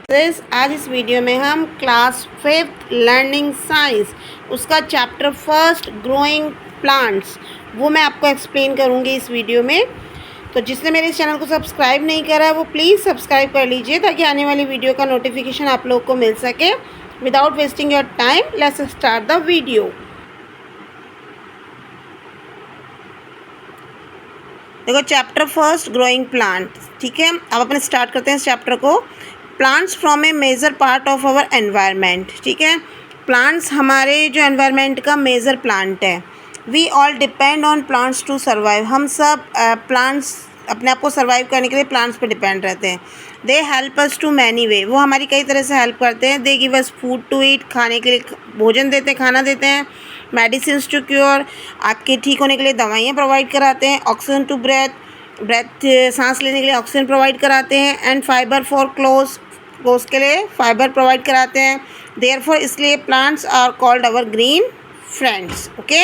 आज इस वीडियो में हम क्लास 5th लर्निंग साइंस उसका चैप्टर फर्स्ट ग्रोइंग प्लांट्स वो मैं आपको एक्सप्लेन करूँगी इस वीडियो में। तो जिसने मेरे इस चैनल को सब्सक्राइब नहीं करा है वो प्लीज़ सब्सक्राइब कर लीजिए ताकि आने वाली वीडियो का नोटिफिकेशन आप लोग को मिल सके। Without wasting your time let's start the video. देखो चैप्टर फर्स्ट ग्रोइंग प्लांट, ठीक है। अब अपन स्टार्ट करते हैं इस चैप्टर को। Plants from a major part of our environment, ठीक है। प्लांट्स हमारे जो एनवायरनमेंट का मेजर प्लांट है। We all depend on plants to survive. हम सब प्लांट्स अपने आप को सर्वाइव करने के लिए प्लांट्स पे डिपेंड रहते हैं। They help us to many way, वो हमारी कई तरह से हेल्प करते हैं। They give us food to eat, खाने के लिए भोजन देते हैं, खाना देते हैं। मेडिसिन टू क्योर, आपके ठीक होने के लिए दवाइयाँ प्रोवाइड कराते हैं। ऑक्सीजन टू ब्रेथ सांस लेने के लिए ऑक्सीजन प्रोवाइड कराते हैं। एंड फाइबर फॉर क्लोथ्स के लिए फाइबर प्रोवाइड कराते हैं। देयरफॉर इसलिए plants are called our green friends, okay.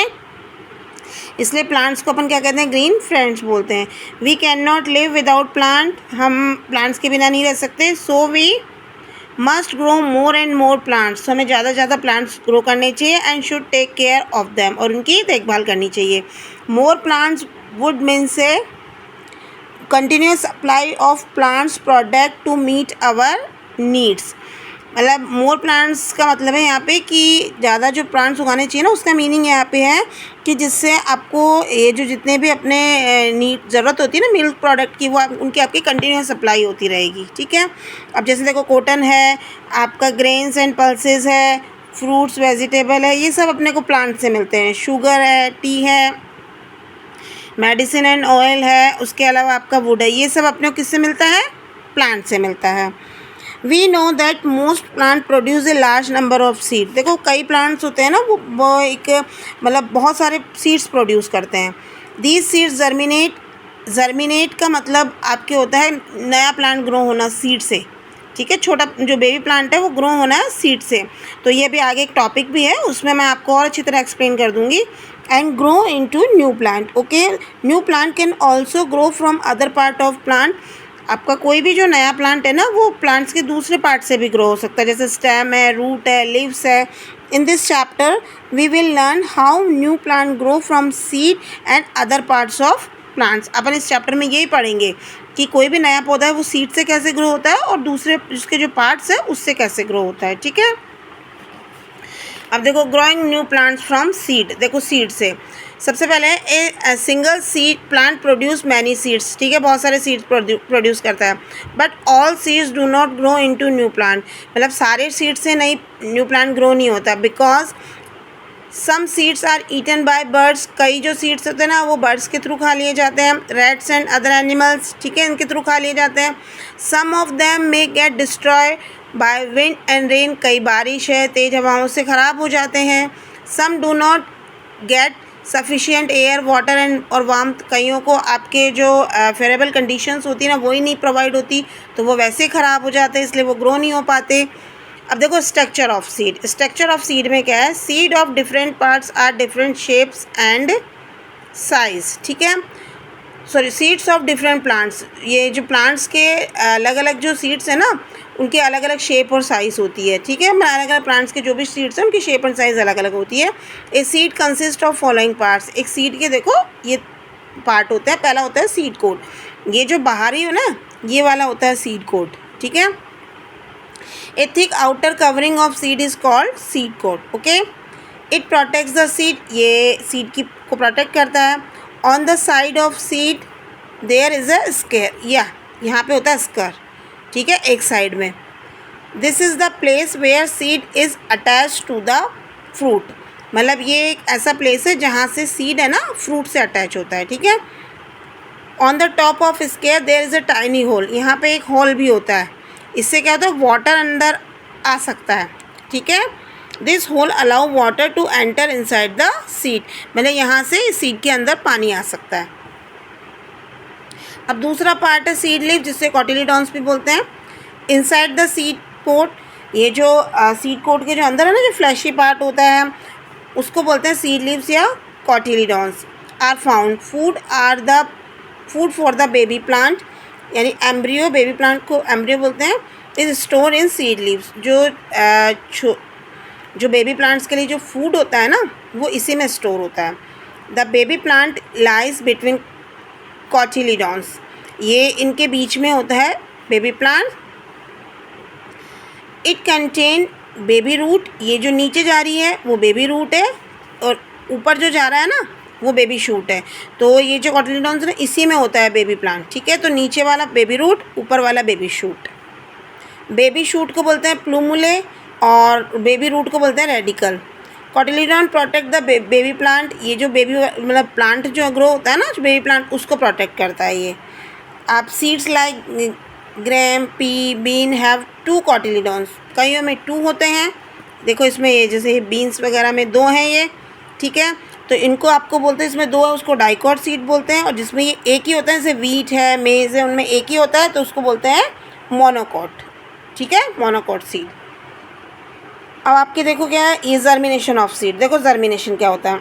इसलिए प्लांट्स को अपन क्या कहते हैं, ग्रीन फ्रेंड्स बोलते हैं। We can not live without plant, हम प्लांट्स के बिना नहीं रह सकते। So we must grow more and more plants, तो हमें ज़्यादा से ज़्यादा प्लांट्स ग्रो करने चाहिए। And should take care of them, और उनकी देखभाल करनी चाहिए। मोर प्लांट्स वुड मीन से continuous supply of plants product to meet our needs. मतलब मोर प्लांट्स का मतलब है यहाँ पे कि ज़्यादा जो प्लांट्स उगाने चाहिए ना, उसका मीनिंग यहाँ पे है कि जिससे आपको ये जो जितने भी अपने नीड ज़रूरत होती है ना मिल्क प्रोडक्ट की, वो उनकी आपकी कंटिन्यूस सप्लाई होती रहेगी, ठीक है। अब जैसे देखो कॉटन है, आपका ग्रेन्स एंड पल्सेस है, फ्रूट्स वेजिटेबल है, ये सब अपने को प्लांट से मिलते हैं। शुगर है, टी है, मेडिसिन एंड ऑयल है, उसके अलावा आपका वुड है, ये सब अपने को किससे मिलता है, प्लांट से मिलता है। We know that most plant produce a large number of seed. देखो कई प्लांट्स होते हैं ना, वो एक मतलब बहुत सारे सीड्स प्रोड्यूस करते हैं। दीज सीड्स जर्मिनेट का मतलब आपके होता है नया प्लांट ग्रो होना सीड से, ठीक है। छोटा जो बेबी प्लांट है वो ग्रो होना है सीड से। तो ये भी आगे एक टॉपिक भी है, उसमें मैं आपको और अच्छी तरह एक्सप्लेन कर दूंगी। And grow into new plant, okay. New plant can also grow from other part of plant. आपका कोई भी जो नया प्लांट है ना, वो प्लांट्स के दूसरे पार्ट से भी ग्रो हो सकता है, जैसे स्टेम है, रूट है, लीव्स है। In this chapter we will learn how new plant grow from seed and other parts of plants. अपन इस चैप्टर में यही पढ़ेंगे कि कोई भी नया पौधा है वो सीड से कैसे ग्रो होता है और दूसरे उसके जो पार्ट्स है उससे कैसे ग्रो होता है, ठीक है। अब देखो growing new plants from seed, देखो सीड से सबसे पहले a single seed plant produce many seeds, ठीक है। बहुत सारे सीड्स प्रोड्यूस करता है। But all seeds do not grow into new plant, मतलब सारे सीड्स से नई न्यू प्लांट ग्रो नहीं होता। Because some seeds are eaten by birds, कई जो सीड्स होते हैं ना वो बर्ड्स के थ्रू खा लिए जाते हैं। रैट्स एंड अदर एनिमल्स, ठीक है, इनके थ्रू खा लिए जाते हैं। Some of them may get destroy by wind and rain, कई बारिश है, तेज़ हवाओं से ख़राब हो जाते हैं। Some do not get sufficient air water and और वार्मथ, कईयों को आपके जो फेवरेबल कंडीशंस होती है ना वही नहीं प्रोवाइड होती, तो वो वैसे ख़राब हो जाते हैं, इसलिए वो ग्रो नहीं हो पाते। अब देखो structure of seed, structure of seed में क्या है, seed of different parts are different shapes and size, ठीक है। Sorry, seeds of different plants, ये जो प्लांट्स के अलग अलग जो सीड्स हैं ना उनके अलग अलग शेप और साइज़ होती है, ठीक है। अलग अलग प्लांट्स के जो भी सीड्स हैं उनकी शेप एंड साइज़ अलग अलग होती है। A seed consist of following parts, एक सीड के देखो ये पार्ट होता है। पहला होता है सीड कोट, ये जो बाहरी हो ना ये वाला होता है सीड कोट, ठीक है। A thick outer covering of seed is called seed coat, okay. It protects the seed, ये सीड की को प्रोटेक्ट करता है। On the side of seed there is a scar, या यहाँ पे होता है स्कर, ठीक है, एक साइड में। This is the place where seed is attach to the fruit, मतलब ये एक ऐसा प्लेस है जहाँ से सीड है ना फ्रूट से अटैच होता है, ठीक है। On the top of scar there is a tiny hole, यहाँ पे एक होल भी होता है, इससे क्या होता है वाटर अंदर आ सकता है, ठीक है। This hole allow water to enter inside the seed, मतलब यहाँ से सीड के अंदर पानी आ सकता है। अब दूसरा पार्ट है सीड लीफ, जिससे कॉटिलीडॉन्स भी बोलते हैं। इनसाइड द सीड कोट, ये जो सीड कोट के जो अंदर है ना जो फ्लैशी पार्ट होता है उसको बोलते हैं सीड लीव्स या cotyledons. Are found food for the baby plant, यानी एम्ब्रियो, बेबी प्लांट को एम्ब्रियो बोलते हैं, is store in seed leaves. जो बेबी प्लांट्स के लिए जो फूड होता है ना, वो इसी में स्टोर होता है। The baby plant lies between cotyledons, ये इनके बीच में होता है baby plant. It contain baby root, ये जो नीचे जा रही है वो बेबी रूट है, और ऊपर जो जा रहा है ना वो बेबी शूट है। तो ये जो कॉटिलीडॉन्स है ना, इसी में होता है बेबी प्लांट, ठीक है। तो नीचे वाला बेबी रूट, ऊपर वाला बेबी शूट। बेबी शूट को बोलते हैं प्लूमुले और बेबी रूट को बोलते हैं radical. Cotyledon protect the baby plant, ये जो बेबी मतलब प्लांट जो ग्रो होता है ना, जो बेबी प्लांट, उसको प्रोटेक्ट करता है ये। आप seeds like gram, pea, bean have 2 cotyledons, कईयों में 2 होते हैं। देखो इसमें ये जैसे बीन्स वगैरह में 2 हैं ये, ठीक है। तो इनको आपको बोलते हैं, इसमें 2 है उसको डाइकॉट सीड बोलते हैं, और जिसमें ये एक ही होता है, जैसे वीट है, मेज़ है, उनमें एक ही होता है, तो उसको बोलते हैं मोनोकॉट, ठीक है, मोनोकॉट सीड। अब आपके देखो क्या है, ये जर्मिनेशन ऑफ सीड। देखो जर्मिनेशन क्या होता है,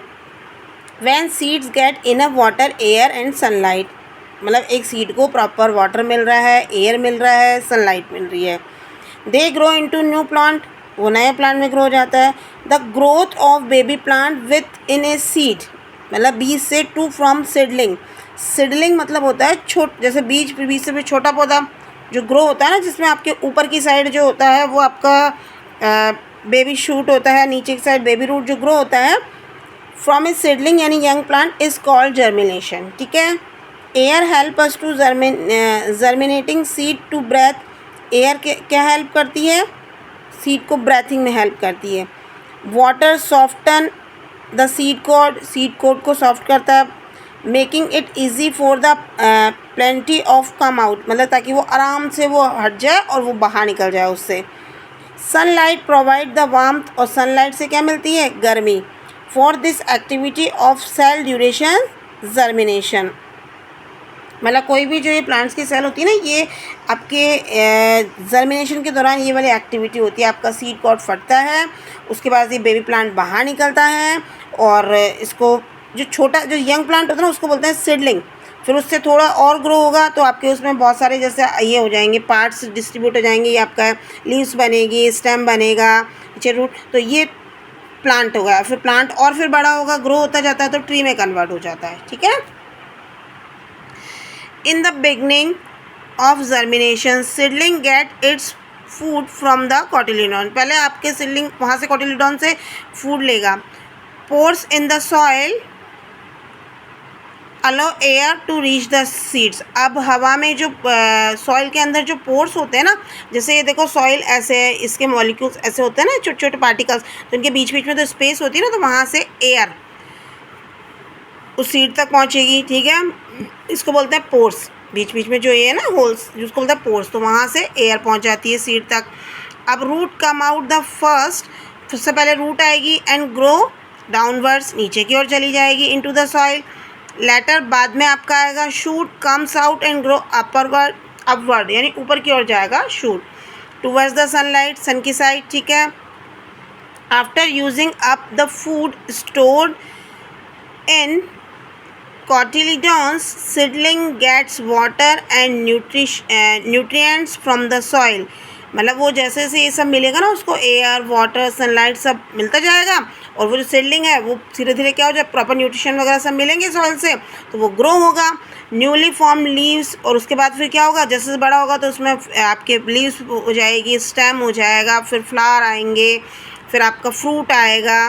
when seeds get enough water, air and sunlight, मतलब एक सीड को प्रॉपर वाटर मिल रहा है, एयर मिल रहा है, सनलाइट मिल रही है, they grow into new plant, वो नए प्लांट में ग्रो हो जाता है। The growth of baby plant with in a seed, मतलब बीज से, टू फ्रॉम सीडलिंग। सीडलिंग मतलब होता है जैसे बीज से भी छोटा पौधा जो ग्रो होता है ना, जिसमें आपके ऊपर की साइड जो होता है वो आपका बेबी शूट होता है, नीचे की साइड बेबी रूट जो ग्रो होता है, फ्रॉम ए सीडलिंग यानी young plant, is called germination, ठीक है। Air help us to germinating seed to breathe, air क्या हेल्प करती है, सीड को ब्रेथिंग में हेल्प करती है। Water soften the seed coat को सॉफ्ट करता है, making it easy for the plenty of come out, मतलब ताकि वो आराम से वो हट जाए और वो बाहर निकल जाए उससे। सनलाइट प्रोवाइड द वार्मथ, और सनलाइट से क्या मिलती है, गर्मी। For this activity of cell duration germination, मतलब कोई भी जो ये प्लांट्स की सेल होती है ना, ये आपके जर्मिनेशन के दौरान ये वाली एक्टिविटी होती है। आपका सीड कॉर्ड फटता है, उसके बाद ये बेबी प्लांट बाहर निकलता है, और इसको जो छोटा जो यंग प्लांट होता है ना, उसको बोलते हैं सीडलिंग। फिर उससे थोड़ा और ग्रो होगा तो आपके उसमें बहुत सारे जैसे ये हो जाएंगे, पार्ट्स डिस्ट्रीब्यूट हो जाएंगे, ये आपका लीव्स बनेगी, स्टेम बनेगा, नीचे रूट, तो ये प्लांट होगा। फिर प्लांट और फिर बड़ा होगा, ग्रो होता जाता है, तो ट्री में कन्वर्ट हो जाता है, ठीक है। In the beginning of germination, seedling get its food from the cotyledon, पहले आपके सीडलिंग वहाँ से cotyledon से फूड लेगा। Pores in the soil allow air to reach the seeds, अब हवा में जो सॉइल के अंदर जो पोर्स होते हैं ना, जैसे ये देखो सॉइल ऐसे है, इसके मॉलिक्यूल्स ऐसे होते हैं ना, छोटे छोटे पार्टिकल्स, तो इनके बीच बीच में तो स्पेस होती है ना, तो वहाँ से एयर उस सीड तक पहुँचेगी, ठीक है। इसको बोलते हैं पोर्स, बीच बीच में जो ये है ना होल्स, जिसको बोलते हैं पोर्स, तो वहाँ से एयर पहुँच जाती है सीड तक। अब root come out the first, सबसे पहले रूट आएगी एंड ग्रो डाउनवर्ड्स, नीचे की ओर चली जाएगी इनटू द सॉइल। लेटर बाद में आपका आएगा shoot comes out and grow upward, यानी ऊपर की ओर जाएगा शूट, टूवर्ड्स द सनलाइट, सन की साइड, ठीक है। After using up the food stored in cotyledons, seedling gets water and nutrients from the soil, मतलब वो जैसे जैसे ये सब मिलेगा ना उसको, एयर, वाटर, सनलाइट सब मिलता जाएगा, और वो जो सीडलिंग है वो धीरे धीरे क्या हो जाए, प्रॉपर न्यूट्रिशन वगैरह सब मिलेंगे सॉइल से, तो वो ग्रो होगा। न्यूली फॉर्म लीव्स, और उसके बाद फिर क्या होगा, जैसे बड़ा होगा तो उसमें आपके लीव्स हो जाएगी, स्टेम हो जाएगा, फिर फ्लावर आएंगे, फिर आपका फ्रूट आएगा,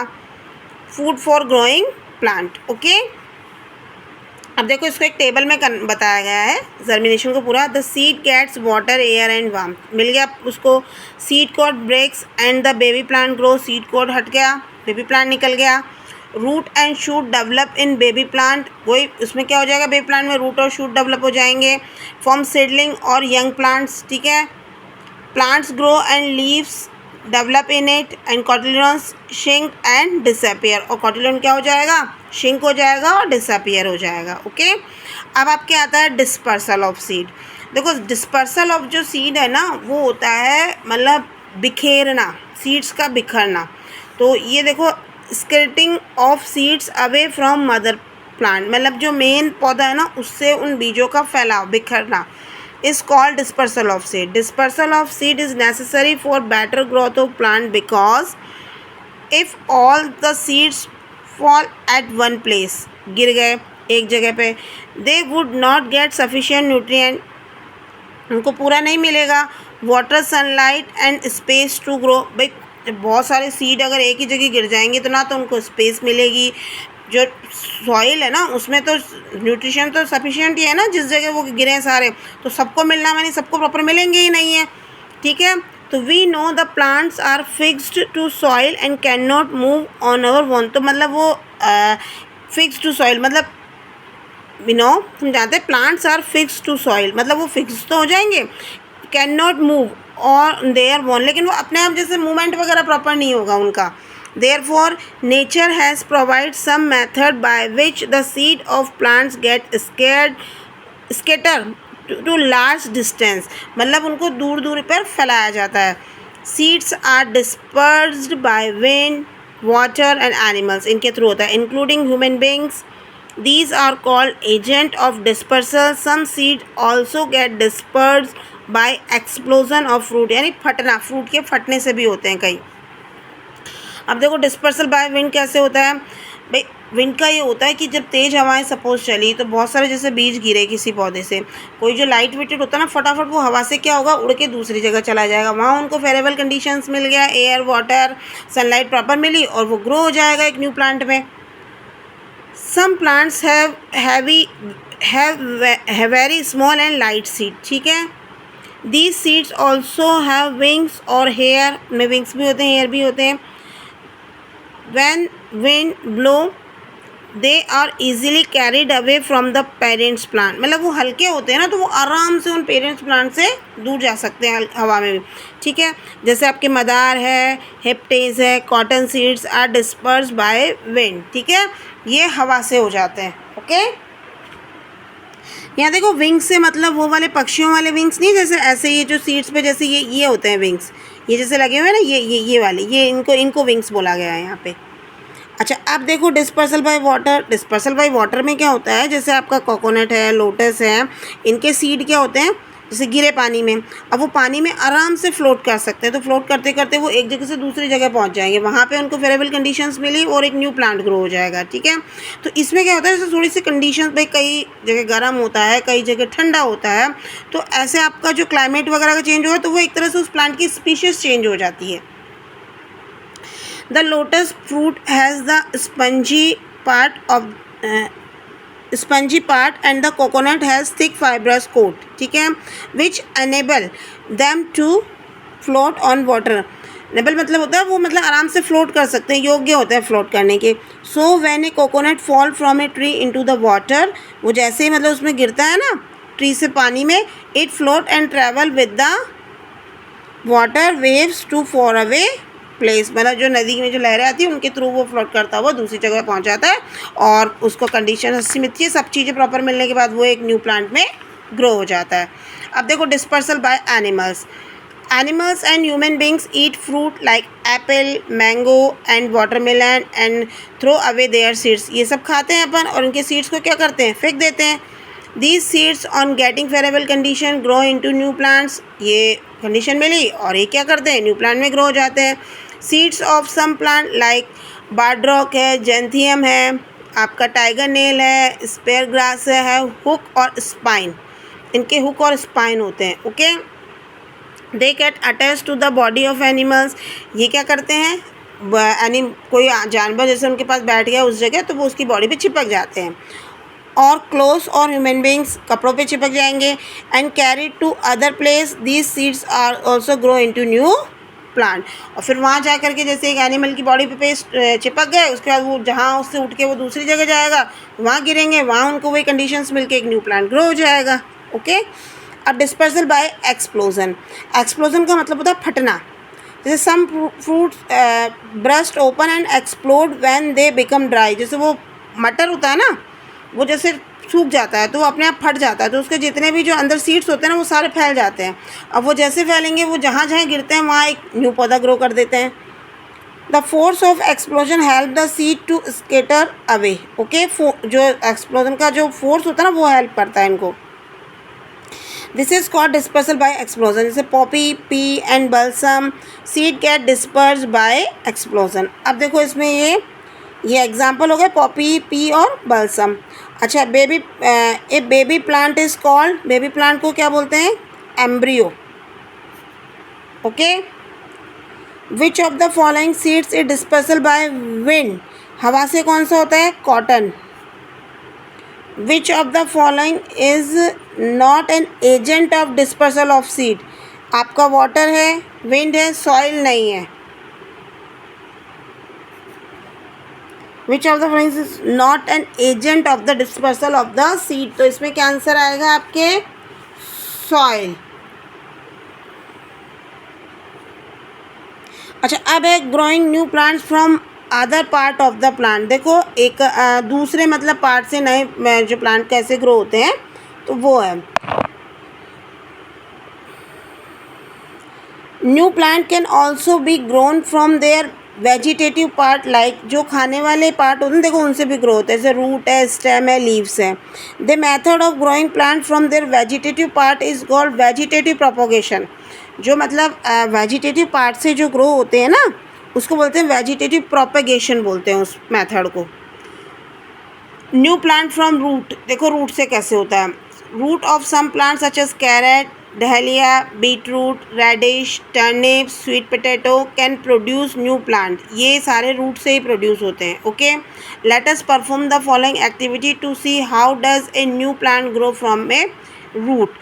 food for growing plant, okay. अब देखो इसको एक टेबल में बताया गया है जर्मिनेशन को पूरा। The seed gets water, air and warm, मिल गया उसको, seed coat breaks and the baby plant grow, seed coat हट गया, बेबी प्लांट निकल गया। Root and shoot develop in baby plant, वही उसमें क्या हो जाएगा, बेबी प्लांट में रूट और शूट डेवलप हो जाएंगे, फॉर्म सीडलिंग और यंग प्लांट्स, ठीक है। Plants grow and leaves develop in it and cotyledons shrink and disappear, और कॉटिलीडॉन क्या हो जाएगा, शिंक हो जाएगा और डिसअपियर हो जाएगा, ओके। अब आपके आता है डिस्पर्सल ऑफ सीड। देखो डिस्पर्सल ऑफ जो सीड है ना, वो होता है मतलब बिखेरना, सीड्स का बिखरना। तो ये देखो skating of seeds away from mother plant, मतलब जो मेन पौधा है ना उससे उन बीजों का फैलाव, बिखरना। is called dispersal of seed. Dispersal of seed is necessary for better growth of plant because if all the seeds fall at one place, गिर गए एक जगह पे, they would not get sufficient nutrient, उनको पूरा नहीं मिलेगा, water, sunlight and space to grow. भाई बहुत सारे सीड अगर एक ही जगह गिर जाएंगे तो ना तो उनको स्पेस मिलेगी, जो सॉइल है ना उसमें तो न्यूट्रिशन तो सफिशिएंट ही है ना, जिस जगह वो गिरे हैं सारे तो सबको मिलना मानी सबको प्रॉपर मिलेंगे ही नहीं है. ठीक है, तो we know the plants are fixed to soil and can not move on our own. तो मतलब वो फिक्स टू सॉइल मतलब वी नो, हम जानते हैं plants are fix to soil मतलब वो फिक्स तो हो जाएंगे, कैन नॉट मूव और देयर वन, लेकिन वो अपने आप जैसे मूवमेंट वगैरह प्रॉपर नहीं होगा उनका. Therefore, nature has provided some method by which the seed of plants get scattered to large distance. मतलब उनको दूर दूर पर फैलाया जाता है. Seeds are dispersed by wind, water and animals. इनके थ्रू होता है, including human beings. These are called agent of dispersal. Some seeds also get dispersed by explosion of fruit. यानी फटना, फ्रूट के फटने से भी होते हैं कई. अब देखो डिस्पर्सल बाय विंड कैसे होता है. भाई विंड का ये होता है कि जब तेज़ हवाएं सपोज चली तो बहुत सारे जैसे बीज गिरे किसी पौधे से, कोई जो लाइट वेटेड होता है ना फटाफट वो हवा से क्या होगा उड़ के दूसरी जगह चला जाएगा, वहाँ उनको फेवरेबल कंडीशंस मिल गया, एयर, वाटर, सनलाइट प्रॉपर मिली और वो ग्रो हो जाएगा एक न्यू प्लांट में. Some plants have very small and light seed. ठीक है, these seeds also have wings और हेयर, में विंग्स भी होते हैं हेयर भी होते हैं. When wind blow, they are easily carried away from the parents plant. मतलब वो हल्के होते हैं ना तो वो आराम से उन पेरेंट्स प्लांट से दूर जा सकते हैं हवा में भी. ठीक है, जैसे आपके मदार है, हेप्टेज है, cotton seeds are disperse by wind. ठीक है, ये हवा से हो जाते हैं. ओके, यहाँ देखो विंग्स से मतलब वो वाले पक्षियों वाले विंग्स नहीं, जैसे ऐसे ये जो सीड्स पे जैसे ये होते हैं विंग्स, ये जैसे लगे हुए हैं ना ये वाले, ये इनको विंग्स बोला गया है यहाँ पे. अच्छा, अब देखो dispersal by water. Dispersal by water में क्या होता है, जैसे आपका कोकोनट है, लोटस है, इनके सीड क्या होते हैं जैसे गिरे पानी में, अब वो पानी में आराम से फ्लोट कर सकते हैं. तो फ्लोट करते करते वो एक जगह से दूसरी जगह पहुंच जाएंगे, वहाँ पे उनको फेवरेबल कंडीशंस मिली और एक न्यू प्लांट ग्रो हो जाएगा. ठीक है, तो इसमें क्या होता है जैसे थोड़ी सी कंडीशंस, भाई कई जगह गर्म होता है, कई जगह ठंडा होता है, तो ऐसे आपका जो क्लाइमेट वगैरह का चेंज होगा तो वो एक तरह से उस प्लांट की स्पीशीज़ चेंज हो जाती है. The lotus fruit has the spongy part and the coconut has thick fibrous coat. ठीक है, which enable them to float on water. enable मतलब होता है वो मतलब आराम से फ्लोट कर सकते हैं, योग्य होते हैं फ्लोट करने के. So when a coconut fall from a tree into the water, वो जैसे ही मतलब उसमें गिरता है ना ट्री से पानी में, it float and travel with the water waves to far away place. मतलब जो नदी में जो लहरें आती है उनके थ्रू वो फ्लोट करता हुआ दूसरी जगह पहुंच जाता है और उसको कंडीशन सीमित है, सब चीज़ें प्रॉपर मिलने के बाद वो एक न्यू प्लांट में ग्रो हो जाता है. अब देखो dispersal by animals. Animals and human beings eat fruit like apple, mango and watermelon and throw away their seeds. ये सब खाते हैं अपन और उनके सीड्स को क्या करते हैं, फेंक देते हैं. These seeds on getting favourable condition grow into new plants. ये कंडीशन मिली और ये क्या करते हैं न्यू प्लांट में ग्रो हो जाते हैं. Seeds of some plant like burdock है, जेंथियम है, आपका टाइगर नेल है, स्पेयर ग्रास है, हुक और स्पाइन. इनके हुक और स्पाइन होते हैं. Okay, they get attach to the body of animals. ये क्या करते हैं, कोई जानवर जैसे उनके पास बैठ गया उस जगह तो वो उसकी बॉडी पे चिपक जाते हैं. और क्लोथ्स और ह्यूमन बींग्स कपड़ों पे चिपक जाएंगे. And carry to other place. These seeds are also grow into new plant. और फिर वहाँ जा करके जैसे एक एनिमल की बॉडी पे चिपक गए, उसके बाद वो जहाँ उससे उठ के वो दूसरी जगह जाएगा, वहाँ गिरेंगे, वहाँ उनको वही कंडीशंस मिलके एक न्यू प्लांट ग्रो हो जाएगा. ओके, अब डिस्पर्सल बाय एक्सप्लोजन. एक्सप्लोजन का मतलब होता है फटना. जैसे some fruits burst open and explode when they become dry. जैसे वो मटर होता है ना, वो जैसे सूख जाता है तो वो अपने आप फट जाता है, तो उसके जितने भी जो अंदर सीड्स होते हैं ना वो सारे फैल जाते हैं. अब वो जैसे फैलेंगे वो जहाँ जहाँ गिरते हैं वहाँ एक न्यू पौधा ग्रो कर देते हैं. The force of explosion help the seed to scatter away. Okay, जो एक्सप्लोजन का जो फोर्स होता है ना वो हेल्प करता है इनको. This is called dispersal by explosion. जैसे poppy, pea and balsam seed get disperse by explosion. अब देखो इसमें ये एग्जाम्पल हो गए पॉपी, पी और बल्सम. अच्छा, a baby plant is called, baby plant को क्या बोलते हैं? Embryo. Okay. Which of the following seeds is dispersal by wind. हवा से कौन सा होता है? Cotton. Which of the following is not an agent of dispersal of seed. आपका वाटर है, विंड है, सॉइल नहीं है. Which of the following is not an agent of the dispersal of the seed. तो इसमें क्या आंसर आएगा आपके? सॉइल. अच्छा, अब है growing new plants from other part of the plant. देखो एक दूसरे मतलब पार्ट से नए जो प्लांट कैसे ग्रो होते हैं, तो वो है new plant can also be grown from their vegetative part. Like जो खाने वाले पार्ट होते हैं देखो उनसे भी ग्रो होता है, जैसे रूट है, स्टेम है, लीव्स है. The method of growing plant from their vegetative part is called vegetative propagation. जो मतलब वेजिटेटिव पार्ट से जो ग्रो होते हैं ना, उसको बोलते हैं वेजिटेटिव प्रोपेगेशन बोलते हैं उस मेथड को. New plant from root. देखो रूट से कैसे होता है. Root of some plant such as carrot, dahlia, beetroot, radish, turnip, sweet potato can produce new plant. ये सारे रूट से ही प्रोड्यूस होते हैं. Okay. Let us perform the following activity to see how does a new plant grow from a root.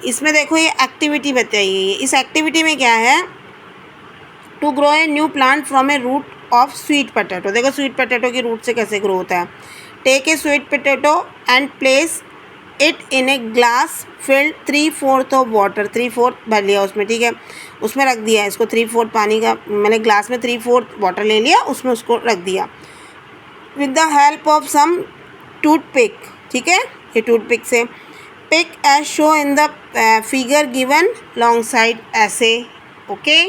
इसमें देखो ये activity बताई गई है. इस एक्टिविटी में क्या है? To grow a new plant from a root of sweet potato. देखो स्वीट पोटैटो की रूट से कैसे ग्रो होता है. Take a sweet potato and place it in a glass filled 3/4 of water. 3/4 भर लिया उसमें, ठीक है, उसमें रख दिया इसको. 3/4 पानी का मैंने ग्लास में 3/4 वाटर ले लिया, उसमें उसको रख दिया with the help of some toothpick. ठीक है, ये टूथपिक से pick as show in the figure given long side ऐसे. Okay.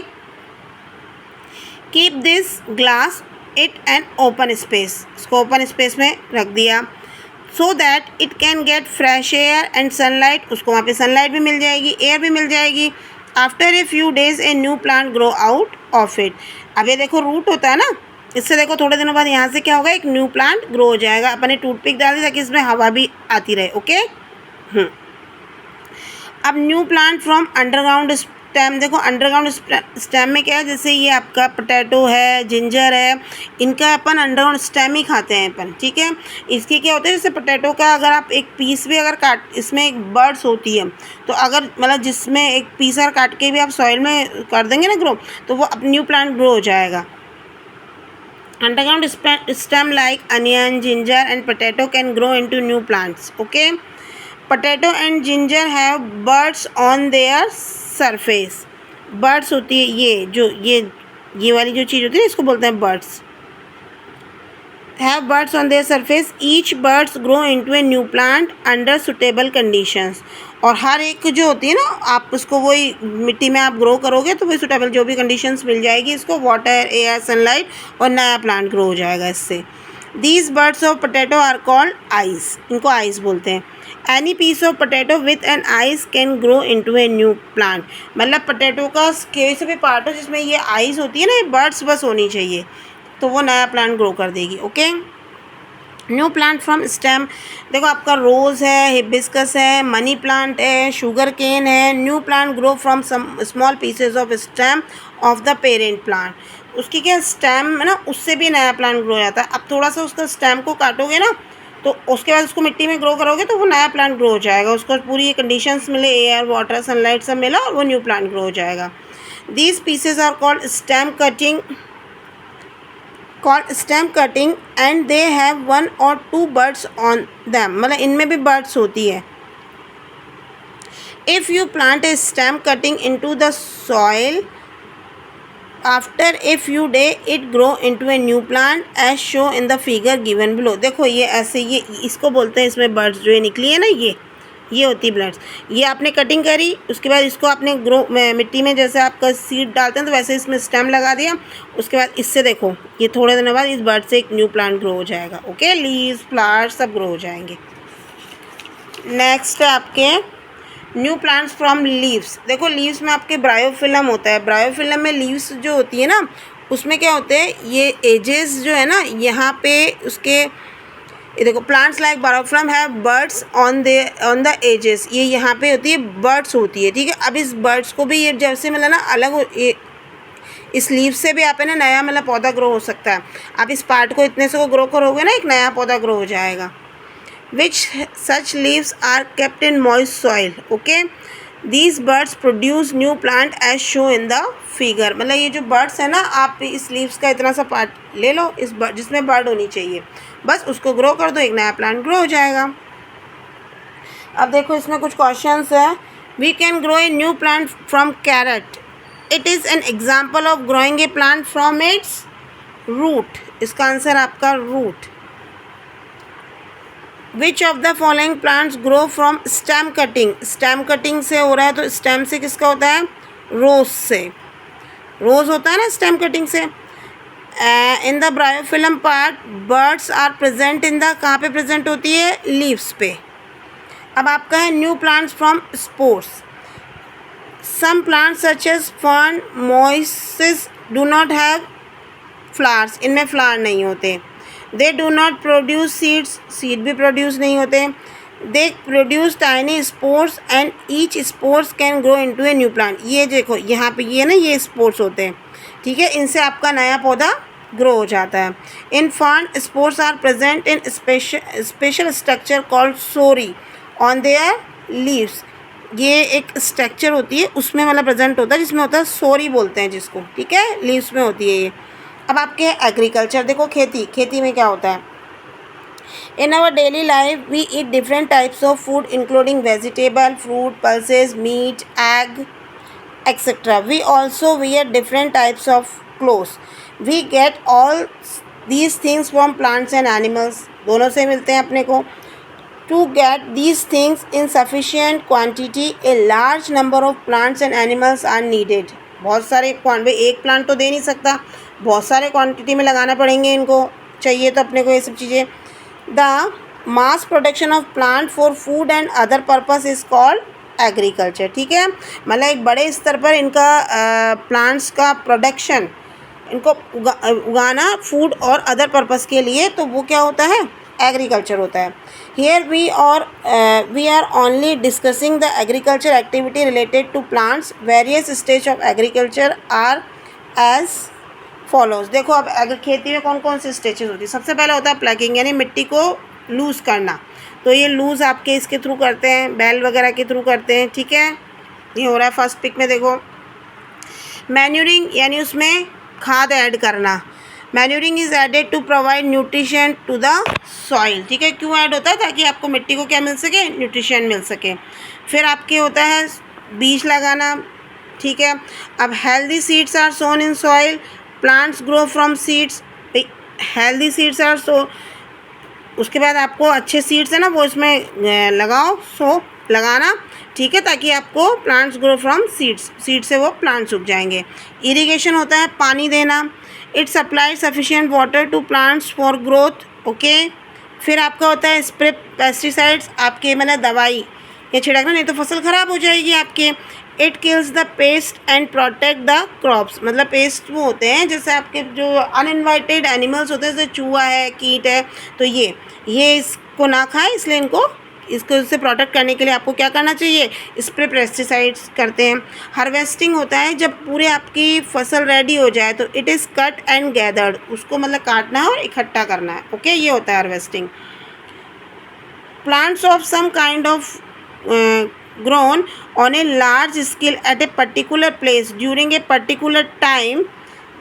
Keep this glass it an open space. इसको ओपन स्पेस में रख दिया so that it can get fresh air and sunlight. उसको वहाँ पे सनलाइट भी मिल जाएगी, एयर भी मिल जाएगी. After a few days A new plant grow out of it. अब ये देखो रूट होता है ना, इससे देखो थोड़े दिनों बाद यहाँ से क्या होगा? एक न्यू प्लांट ग्रो हो जाएगा. अपने टूथपिक डाल दी ताकि इसमें हवा भी आती रहे. ओके. अब new plant from underground stem. देखो अंडरग्राउंड स्टेम में क्या है? जैसे ये आपका पोटैटो है, जिंजर है, इनका अपन अंडरग्राउंड स्टेम ही खाते हैं अपन. ठीक है. इसके क्या होता है? जैसे पोटैटो का अगर आप एक पीस भी अगर काट, इसमें एक बर्ड्स होती है, तो अगर मतलब जिसमें एक पीस अगर काट के भी आप सॉइल में कर देंगे ना ग्रो, तो वो न्यू प्लांट ग्रो हो जाएगा. Underground stem like onion, ginger and potato can grow into new plants. Okay. Potato and ginger have birds on their surface. Birds होती है ये वाली जो चीज़ होती है इसको बोलते हैं birds. Have birds on their surface. Each birds grow into a new plant under suitable conditions. और हर एक जो होती है ना, आप उसको वही मिट्टी में आप ग्रो करोगे तो वही सुटेबल जो भी कंडीशंस मिल जाएगी इसको, वाटर, एयर, सनलाइट, और नया प्लांट ग्रो हो जाएगा इससे. These buds of potato are called eyes. इनको आइस बोलते हैं. Any piece of potato with an eye can grow into a new plant. मतलब पोटैटो का कोई से भी पार्ट हो जिसमें ये आइस होती है ना, ये बर्ड्स बस होनी चाहिए, तो वो नया प्लांट ग्रो कर देगी. Okay. New plant from stem. देखो आपका रोज़ है, हिबिस्कस है, मनी प्लांट है, शुगर केन है. New plant grow from some small pieces of stem of the parent plant. उसकी क्या स्टेम है ना, उससे भी नया प्लांट ग्रो हो जाता है. अब थोड़ा सा उसका स्टेम को काटोगे ना, तो उसके बाद उसको मिट्टी में ग्रो करोगे तो वो नया प्लांट ग्रो हो जाएगा. उसको पूरी ये कंडीशंस मिले, एयर, वाटर, सनलाइट सब मिला, और वो न्यू प्लांट ग्रो हो जाएगा. These pieces are called stem cutting and they have 1 or 2 buds on them. मतलब इनमें भी बर्ड्स होती है. If you plant a stem cutting into the soil after a few day it grow into a new plant as show in the figure given below. देखो ये ऐसे, ये इसको बोलते हैं, इसमें बर्ड्स जो ये निकली है ना, ये होती है ब्लड्स. ये आपने कटिंग करी, उसके बाद इसको आपने ग्रो मिट्टी में जैसे आपका सीड डालते हैं तो वैसे इसमें स्टेम लगा दिया. उसके बाद इससे देखो ये थोड़े दिनों बाद इस बर्ड से एक न्यू प्लांट ग्रो हो जाएगा. ओके. लीव्स, फ्लावर्स सब ग्रो हो जाएंगे. नेक्स्ट है आपके न्यू प्लांट्स फ्रॉम लीव्स। देखो लीव्स में आपके ब्रायोफिलम होता है, ब्रायोफिलम में लीव्स जो होती है ना उसमें क्या होते हैं, ये एजेस जो है ना यहाँ पे उसके, ये देखो प्लांट्स लाइक ब्रायोफिलम है बर्ड्स ऑन द एजेस, ये यहाँ पे होती है बर्ड्स होती है, ठीक है। अब इस बर्ड्स को भी ये जैसे मतलब ना अलग ये इस लीव से भी आप है ना नया मतलब पौधा ग्रो हो सकता है। आप इस पार्ट को इतने से को ग्रो करोगे ना एक नया पौधा ग्रो हो जाएगा। Which such leaves are kept in moist soil, okay. These birds produce new plant as show in the figure. मतलब ये जो बर्ड्स है ना, आप इस लीव्स का इतना सा पार्ट ले लो, इस बर्ड जिसमें बर्ड होनी चाहिए, बस उसको ग्रो कर दो, एक नया प्लांट ग्रो हो जाएगा। अब देखो इसमें कुछ क्वेश्चंस है। We can grow a new plant from carrot, it is an example of growing a plant from its root. इसका आंसर आपका root. Which of the following plants grow from stem cutting, stem cutting से हो रहा है तो stem से किसका होता है, रोज से, रोज होता है ना स्टेम कटिंग से। In the bryophyllum part buds are present in the, कहाँ पे प्रेजेंट होती है, लीव्स पे। अब आपका है new plants from spores. Some plants such as fern mosses do not have flowers, इनमें फ्लावर नहीं होते। They do not produce seeds, seed भी प्रोड्यूस नहीं होते। They produce tiny spores and each spores can grow into a new plant. ये देखो यहाँ पे ये ना ये स्पोर्स होते हैं, ठीक है, इनसे आपका नया पौधा ग्रो हो जाता है। In fern spores are present in special structure called sori on their leaves. ये एक स्ट्रक्चर होती है उसमें मतलब प्रेजेंट होता है जिसमें होता है सोरी बोलते हैं जिसको, ठीक है, लीव्स में होती है ये। अब आपके एग्रीकल्चर देखो, खेती, खेती में क्या होता है। In our daily life we eat different types of food including vegetable, fruit, pulses, meat, egg etcetera. We also wear different types of clothes. We get all these things from plants and animals, दोनों से मिलते हैं अपने को। To get these things in sufficient quantity, a large number of plants and animals are needed. बहुत सारे एक plant तो दे नहीं सकता, बहुत सारे क्वांटिटी में लगाना पड़ेंगे इनको, चाहिए तो अपने को ये सब चीज़ें। The mass production of plant for food and other purpose is called agriculture, ठीक है। मतलब एक बड़े स्तर पर इनका प्लांट्स का प्रोडक्शन, इनको उगाना फूड और अदर पर्पस के लिए, तो वो क्या होता है, एग्रीकल्चर होता है। Here we are only discussing the agriculture activity related to plants. Various stages of agriculture are as follows. देखो अब खेती में कौन कौन सी स्टेजेस होती है। सबसे पहले होता है प्लगिंग, यानी मिट्टी को लूज़ करना। तो ये लूज़ आपके इसके थ्रू करते हैं, बैल वगैरह के थ्रू करते हैं, ठीक है। ये हो रहा है फर्स्ट पिक में देखो। मैन्यूरिंग यानी उसमें खाद ऐड करना। Manuring is added to provide nutrition to the soil, ठीक है। क्यों ऐड होता है, ताकि आपको मिट्टी को क्या मिल सके, न्यूट्रिशन मिल सके। फिर आपके होता है बीज लगाना, ठीक है। अब healthy seeds are sown in soil, plants grow from seeds. Healthy seeds are sown, उसके बाद आपको अच्छे सीड्स है ना वो इसमें लगाओ, सो लगाना, ठीक है, ताकि आपको plants grow from seeds, seed से वो प्लांट्स उग जाएंगे। इरिगेशन होता है पानी देना। It supply sufficient water to plants for growth, okay. फिर आपका होता है स्प्रे पेस्टिसाइड्स, आपके मतलब दवाई ये छिड़कना, नहीं तो फसल ख़राब हो जाएगी आपके। It kills the paste and protect the crops. मतलब पेस्ट वो होते हैं जैसे आपके जो अनइन्वाइटेड एनिमल्स होते हैं, जैसे चूहा है, कीट है, तो ये इसको ना खाए, इसलिए इसको इससे प्रोटेक्ट करने के लिए आपको क्या करना चाहिए, स्प्रे पेस्टिसाइड्स करते हैं। हार्वेस्टिंग होता है जब पूरे आपकी फसल रेडी हो जाए तो it is cut and gathered, उसको मतलब काटना है और इकट्ठा करना है, ओके, ये होता है harvesting. Plants of some kind of grown on a large scale at a particular place during a particular time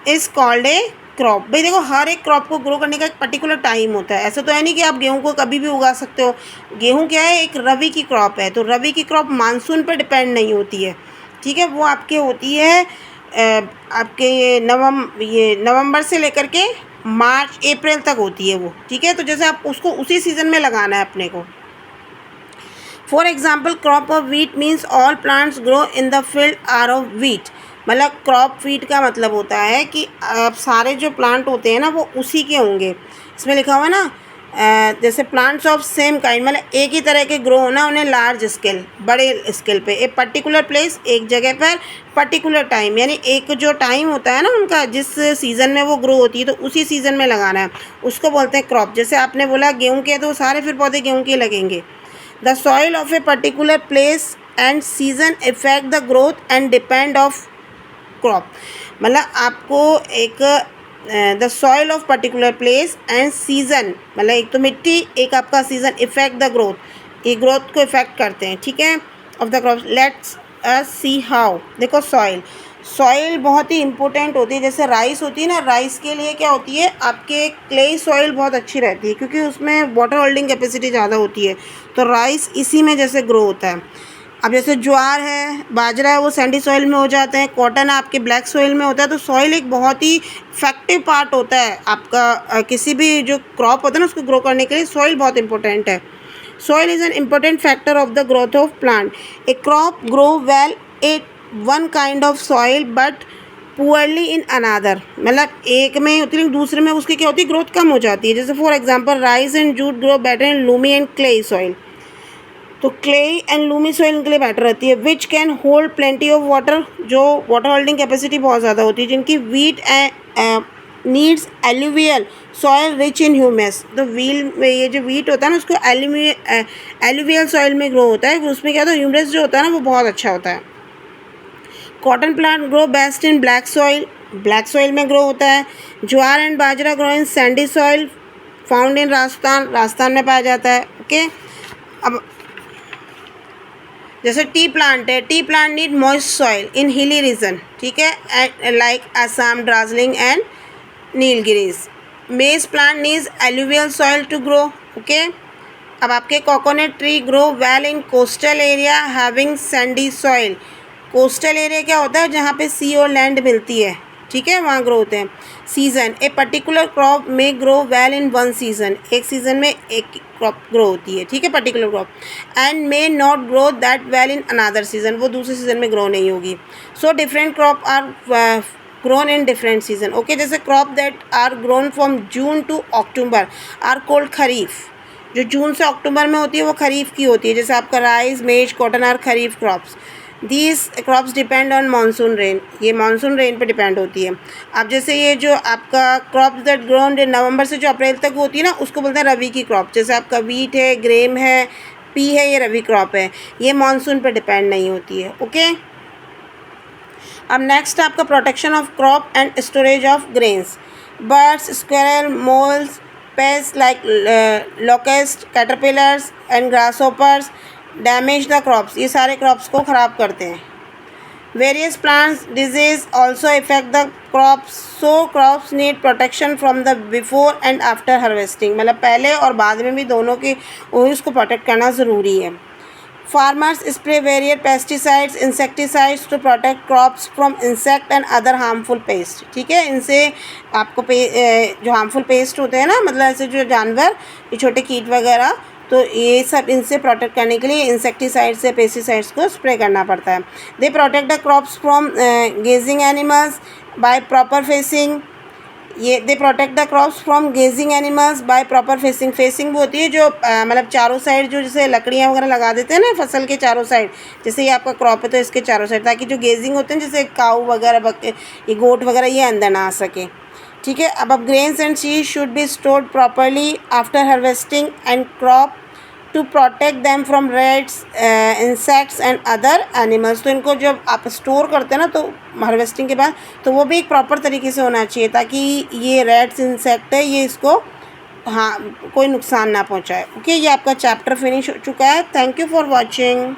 is called a crop. भाई देखो हर एक क्रॉप को ग्रो करने का एक पर्टिकुलर टाइम होता है। ऐसा तो है नहीं कि आप गेहूं को कभी भी उगा सकते हो। गेहूं क्या है, एक रबी की क्रॉप है, तो रबी की क्रॉप मानसून पर डिपेंड नहीं होती है, ठीक है। वो आपके होती है आपके ये नवंबर से लेकर के मार्च अप्रैल तक होती है वो, ठीक है। तो जैसे आप उसको उसी सीज़न में लगाना है अपने को। For example crop of wheat means all plants grow in the field are of wheat. मतलब क्रॉप वीट का मतलब होता है कि सारे जो प्लांट होते हैं ना वो उसी के होंगे। इसमें लिखा हुआ है ना जैसे प्लांट्स ऑफ सेम काइंड, मतलब एक ही तरह के ग्रो होना, उन्हें लार्ज स्केल, बड़े स्केल पे, ए पर्टिकुलर प्लेस, एक जगह पर पर्टिकुलर टाइम, यानी एक जो टाइम होता है ना उनका, जिस सीज़न में वो ग्रो होती है तो उसी सीज़न में लगाना है, उसको बोलते हैं क्रॉप। जैसे आपने बोला गेहूँ के, तो सारे फिर पौधे गेहूँ के लगेंगे। The soil of A particular place and season effect the growth and depend of crop, मतलब आपको एक the soil of particular place and season, मतलब एक तो मिट्टी, एक आपका सीज़न, इफेक्ट द ग्रोथ, ये ग्रोथ को इफेक्ट करते हैं, ठीक है, of the crop. Let's us see how. देखो सॉइल बहुत ही इंपॉर्टेंट होती है। जैसे राइस होती है ना, राइस के लिए क्या होती है, आपके क्ले सॉइल बहुत अच्छी रहती है क्योंकि उसमें वाटर होल्डिंग कैपेसिटी ज़्यादा होती है, तो राइस इसी में जैसे ग्रो होता है। अब जैसे ज्वार है, बाजरा है, वो सैंडी सॉइल में हो जाते हैं। कॉटन आपके ब्लैक सॉइल में होता है। तो सॉइल एक बहुत ही इफेक्टिव पार्ट होता है आपका किसी भी जो क्रॉप होता है ना उसको ग्रो करने के लिए सॉइल बहुत इंपॉर्टेंट है। Soil is an important factor of the growth of plant. A crop grow well at one kind of soil but poorly in another, मतलब एक में होती है दूसरे में उसकी क्या होती है, ग्रोथ कम हो जाती है। जैसे for example rice and jute grow better in Lumi and clay soil, तो क्ले एंड लूमी सॉइल के लिए बेटर रहती है। Which can hold plenty of water, जो वाटर होल्डिंग कैपेसिटी बहुत ज़्यादा होती है। जिनकी wheat needs alluvial soil rich in humus, तो व्हील में ये जो वीट होता है ना उसको एलुवियल सॉइल में ग्रो होता है, उसमें क्या होता है, ह्यूमस जो होता है ना वो बहुत अच्छा होता है। Cotton plant grow best in black soil में ग्रो होता है। Jowar and bajra grow in sandy soil found in Rajasthan में पाया जाता है। ओके, अब जैसे टी प्लांट है, tea plant need moist soil in hilly region, ठीक है, like Assam, Darjeeling and Nilgiris. Maize plant needs alluvial soil to grow. Okay, अब आपके coconut tree grow well in coastal area having sandy soil. Coastal area क्या होता है, जहाँ पे सी और लैंड मिलती है, ठीक है, वहाँ ग्रो होते हैं। सीजन, ए पर्टिकुलर क्रॉप में grow well in one season, एक सीजन में एक क्रॉप ग्रो होती है, ठीक है, particular crop, and may not grow that well in another season, वो दूसरे सीजन में ग्रो नहीं होगी। So different crop are grown in different season. Okay, जैसे crop that are grown from June to October are called kharif, जो जून से अक्टूबर में होती है वो खरीफ की होती है। जैसे आपका rice, maize, cotton are kharif crops. These crops depend on monsoon rain, ये मानसून रेन पे डिपेंड होती है। अब जैसे ये जो आपका क्रॉप्स दैट ग्रोन नवंबर से जो अप्रैल तक होती है ना उसको बोलते हैं रबी की क्रॉप। जैसे आपका वीट है, ग्रेम है, पी है, ये रबी क्रॉप है, ये मानसून पे डिपेंड नहीं होती है। ओके, अब नेक्स्ट आपका protection of crop and storage of grains. Birds, squirrel, moles, pest like locust, caterpillars and grasshoppers damage the crops, ये सारे क्रॉप्स को ख़राब करते हैं। Various plants disease also effect the crops, so crops need protection from the before and after harvesting, मतलब पहले और बाद में भी दोनों की उसको प्रोटेक्ट करना ज़रूरी है। Farmers spray various pesticides, insecticides to protect crops from insect and other harmful pest, ठीक है, इनसे आपको जो हार्मफुल पेस्ट होते हैं ना, मतलब ऐसे जो जानवर, ये छोटे कीट वगैरह, तो ये सब इनसे प्रोटेक्ट करने के लिए इंसेक्टिसाइड्स से पेस्टिसाइड्स को स्प्रे करना पड़ता है। They protect the crops from grazing animals by proper fencing, ये they protect the crops from grazing animals by proper fencing. Fencing वो होती है जो मतलब चारों साइड जो जैसे लकड़ियाँ वगैरह लगा देते हैं ना फसल के चारों साइड, जैसे ये आपका क्रॉप है तो इसके चारों साइड, ताकि जो गेजिंग होते हैं जैसे काऊ वगैरह, ये गोट वगैरह, ये अंदर ना आ सके, ठीक है। अब grains and seeds should be stored properly after harvesting and crop to protect them from rats, insects and other animals. तो इनको जब आप स्टोर करते हैं ना तो हार्वेस्टिंग के बाद, तो वो भी एक प्रॉपर तरीके से होना चाहिए ताकि ये रेट्स, इंसेक्ट है, ये इसको हाँ कोई नुकसान ना पहुंचाए। ओके, ये आपका चैप्टर फिनिश हो चुका है। Thank you for watching.